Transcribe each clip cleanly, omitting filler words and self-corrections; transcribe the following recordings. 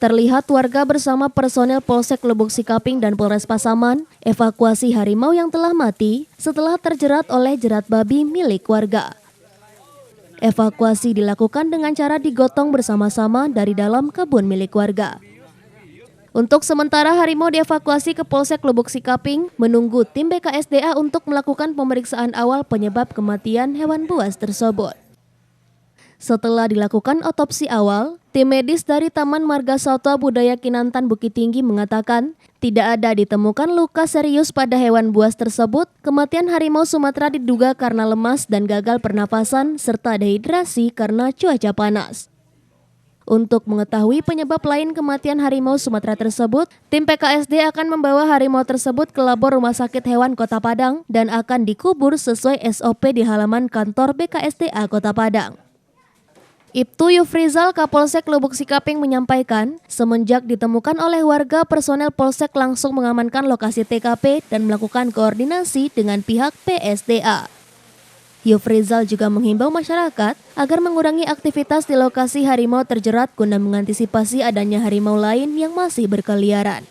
terlihat warga bersama personel Polsek Lubuk Sikaping dan Polres Pasaman evakuasi harimau yang telah mati setelah terjerat oleh jerat babi milik warga. Evakuasi dilakukan dengan cara digotong bersama-sama dari dalam kebun milik warga. Untuk sementara harimau dievakuasi ke Polsek Lubuk Sikaping menunggu tim BKSDA untuk melakukan pemeriksaan awal penyebab kematian hewan buas tersebut. Setelah dilakukan otopsi awal, tim medis dari Taman Marga Satwa Budaya Kinantan Bukit Tinggi mengatakan tidak ada ditemukan luka serius pada hewan buas tersebut. Kematian harimau Sumatera diduga karena lemas dan gagal pernafasan serta dehidrasi karena cuaca panas. Untuk mengetahui penyebab lain kematian harimau Sumatera tersebut, tim PKSD akan membawa harimau tersebut ke labor Rumah Sakit Hewan Kota Padang dan akan dikubur sesuai SOP di halaman kantor BKSDA Kota Padang. Ibtu Yufrizal Kapolsek Lubuk Sikaping menyampaikan, semenjak ditemukan oleh warga, personel Polsek langsung mengamankan lokasi TKP dan melakukan koordinasi dengan pihak PSDA. Yufrizal juga menghimbau masyarakat agar mengurangi aktivitas di lokasi harimau terjerat guna mengantisipasi adanya harimau lain yang masih berkeliaran.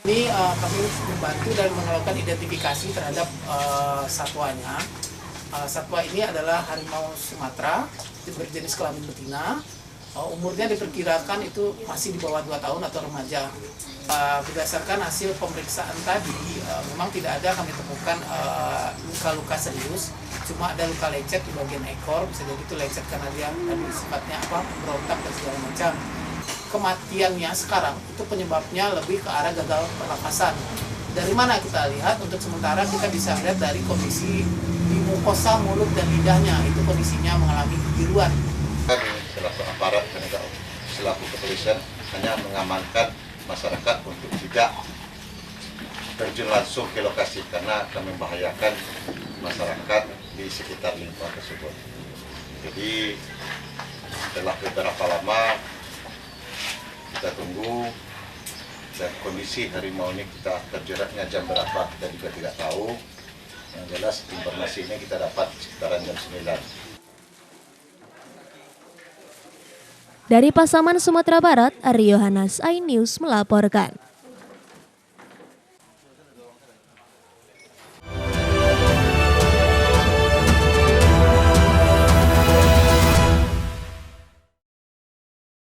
Ini kami membantu dan melakukan identifikasi terhadap satwanya. Satwa ini adalah harimau Sumatera berjenis kelamin betina. Umurnya diperkirakan itu masih di bawah 2 tahun atau remaja. Berdasarkan hasil pemeriksaan tadi, memang tidak ada kami temukan luka-luka serius. Cuma ada luka lecet di bagian ekor, bisa jadi itu lecet karena dia sifatnya berontak dan segala macam. Kematiannya sekarang itu penyebabnya lebih ke arah gagal pernafasan. Dari mana kita lihat? Untuk sementara kita bisa lihat dari kondisi di mukosa mulut dan lidahnya, itu kondisinya mengalami kebiruan. Selaku aparat penegak, selaku kepolisian hanya mengamankan masyarakat untuk tidak terjun langsung ke lokasi karena akan membahayakan masyarakat di sekitar lingkungan tersebut. Jadi setelah beberapa lama kita tunggu, dan kondisi harimau ini kita terjeratnya jam berapa kita juga tidak tahu. Yang jelas informasi ini kita dapat sekitaran jam 9. Dari Pasaman, Sumatera Barat, Aryo Hanas, iNews melaporkan.